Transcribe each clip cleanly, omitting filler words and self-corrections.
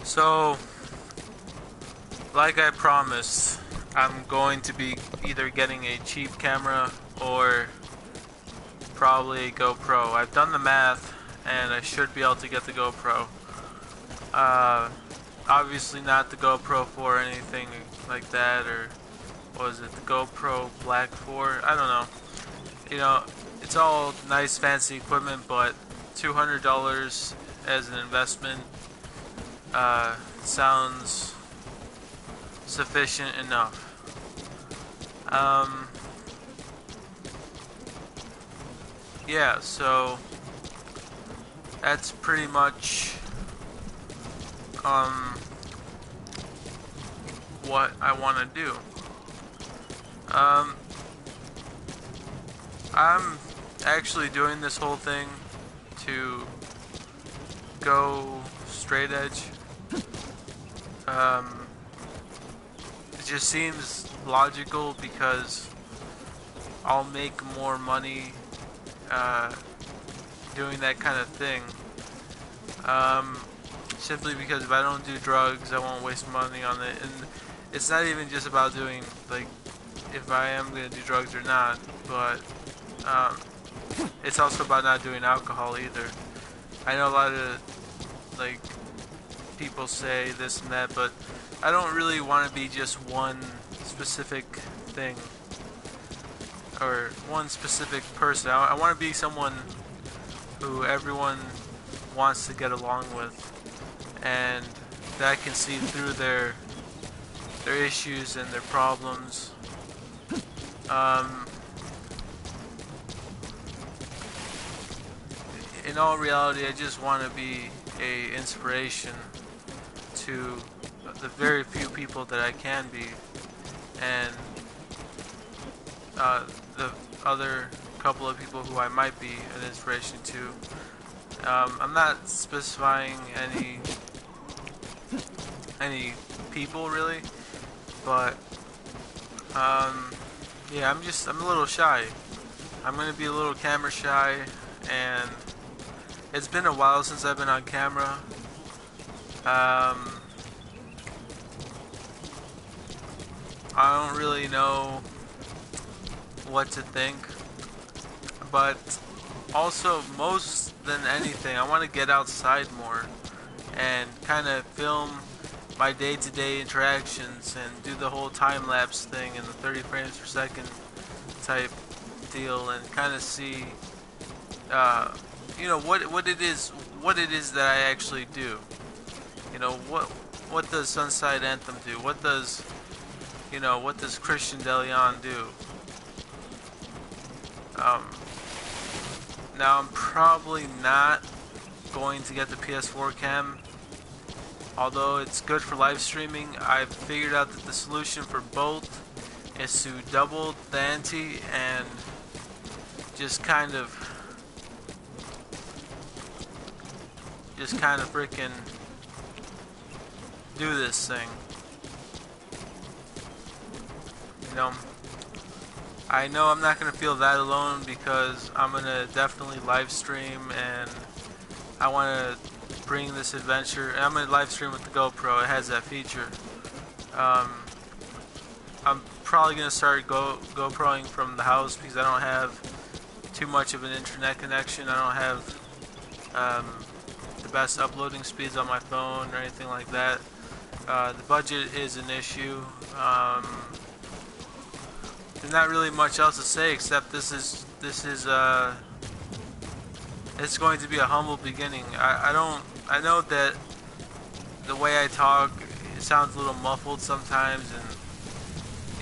So, like I promised, I'm going to be either getting a cheap camera or probably a GoPro. I've done the math and I should be able to get the GoPro. Uh, Obviously not the GoPro 4 or anything like that, or what was it, the GoPro Black 4? I don't know. You know, it's all nice fancy equipment, but $200 as an investment sounds sufficient enough. Um, yeah, so that's pretty much um, what I want to do. I'm actually doing this whole thing to go straight edge. It just seems logical because I'll make more money doing that kind of thing. Simply because if I don't do drugs, I won't waste money on it. And it's not even just about doing, like, if I am going to do drugs or not, but it's also about not doing alcohol either. I know a lot of, like, people say this and that, but I don't really want to be just one specific thing or one specific person. I want to be someone who everyone wants to get along with, and that can see through their issues and their problems. In all reality, I just want to be a inspiration to the very few people that I can be, and the other couple of people who I might be an inspiration to. I'm not specifying any people really, but yeah, I'm a little shy. I'm gonna be a little camera shy, and it's been a while since I've been on camera. I don't really know what to think, but also most than anything, I want to get outside more and kind of film my day-to-day interactions and do the whole time-lapse thing in the 30 frames per second type deal, and kind of see you know, what it is that I actually do. You know, what does Sunside Anthem do? What does Christian DeLeon do? Now I'm probably not going to get the PS4 cam, although it's good for live streaming. I've figured out that the solution for both is to double the ante and just kind of freaking do this thing. You know I'm not gonna feel that alone because I'm gonna definitely live stream, and I want to bring this adventure. And I'm gonna live stream with the GoPro. It has that feature. I'm probably gonna start GoProing from the house because I don't have too much of an internet connection. I don't have the best uploading speeds on my phone or anything like that. The budget is an issue. There's not really much else to say except this is it's going to be a humble beginning. I know that the way I talk, it sounds a little muffled sometimes, and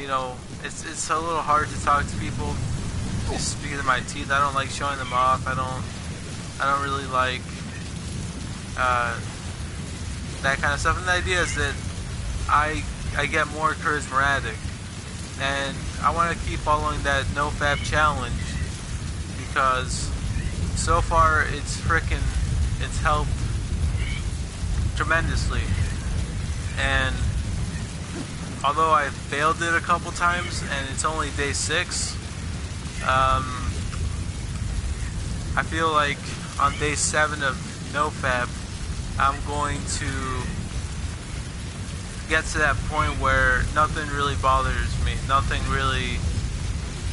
you know, it's a little hard to talk to people just because of my teeth. I don't like showing them off. I don't really like that kind of stuff. And the idea is that I get more charismatic, and I want to keep following that NoFap challenge because so far it's helped tremendously. And although I failed it a couple times and it's only day 6, I feel like on day 7 of NoFap I'm going to get to that point where nothing really bothers me, nothing really,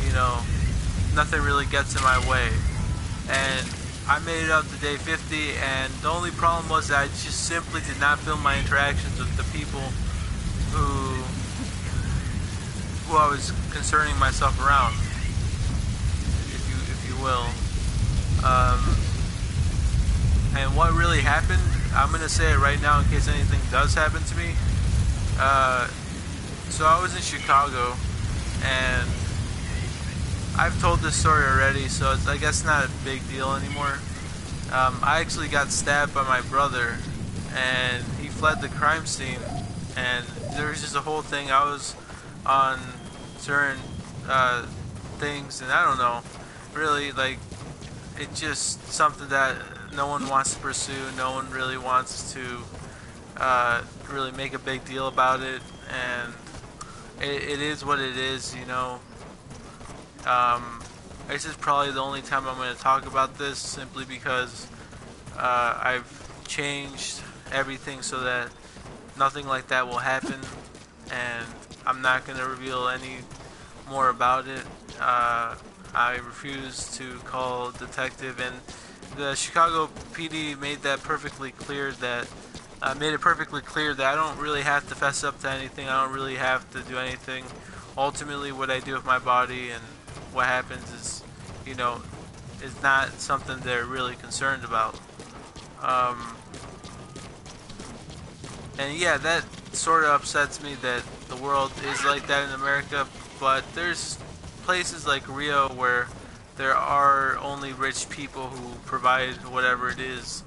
you know, nothing really gets in my way. And I made it up to day 50, and the only problem was that I just simply did not feel my interactions with the people who I was concerning myself around, if you will. And what really happened, I'm gonna say it right now in case anything does happen to me. So I was in Chicago, and I've told this story already, so it's, I guess, not a big deal anymore. I actually got stabbed by my brother, and he fled the crime scene, and there was just a whole thing. I was on certain things, and I don't know, really, like, it's just something that no one wants to pursue. No one really wants to really make a big deal about it, and it is what it is, you know. This is probably the only time I'm going to talk about this, simply because I've changed everything so that nothing like that will happen, and I'm not going to reveal any more about it. I refuse to call a detective, and the Chicago PD made that perfectly clear, that made it perfectly clear that I don't really have to fess up to anything. I don't really have to do anything. Ultimately, what I do with my body and what happens is, you know, is not something they're really concerned about. And yeah, that sort of upsets me that the world is like that in America, but there's places like Rio where there are only rich people who provide whatever it is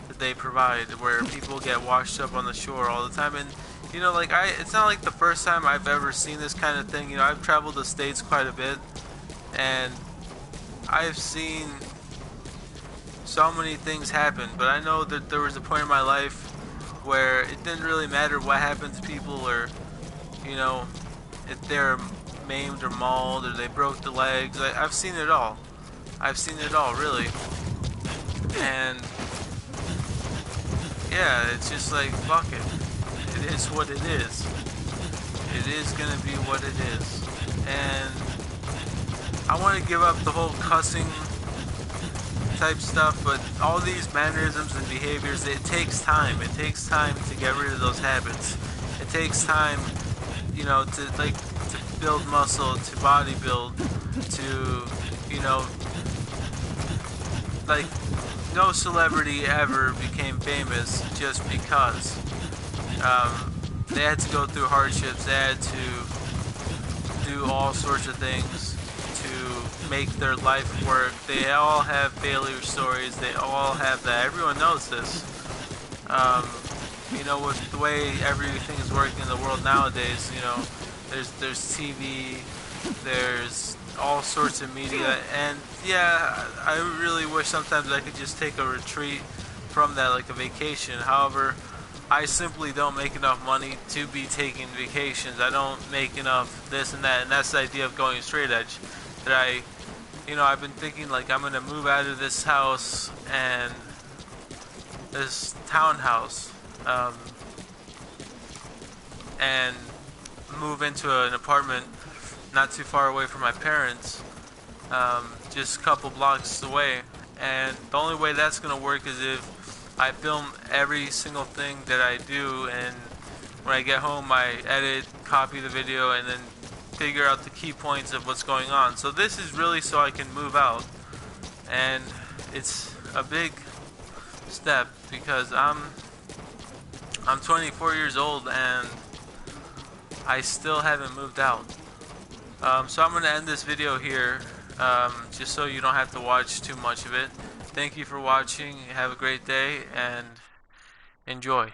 that they provide, where people get washed up on the shore all the time. And you know, like, it's not like the first time I've ever seen this kind of thing. You know, I've traveled the States quite a bit, and I've seen so many things happen, but I know that there was a point in my life where it didn't really matter what happened to people, or, you know, if they're maimed or mauled or they broke the legs. I've seen it all. I've seen it all, really. And yeah, it's just like, fuck it. It is what it is. It is gonna be what it is. And I want to give up the whole cussing type stuff, but all these mannerisms and behaviors, it takes time. It takes time to get rid of those habits. It takes time, you know, to build muscle, to bodybuild, to, you know, like, no celebrity ever became famous just because. They had to go through hardships. They had to do all sorts of things to make their life work. They all have failure stories. They all have that. Everyone knows this. You know, with the way everything is working in the world nowadays, you know, there's TV, there's all sorts of media, and yeah, I really wish sometimes I could just take a retreat from that, like a vacation. However, I simply don't make enough money to be taking vacations. I don't make enough this and that, and that's the idea of going straight edge. That you know, I've been thinking, like, I'm gonna move out of this house and this townhouse, and move into an apartment not too far away from my parents, just a couple blocks away. And the only way that's gonna work is if I film every single thing that I do, and when I get home I edit, copy the video, and then figure out the key points of what's going on. So this is really so I can move out, and it's a big step because I'm 24 years old and I still haven't moved out. So I'm going to end this video here, just so you don't have to watch too much of it. Thank you for watching. Have a great day and enjoy.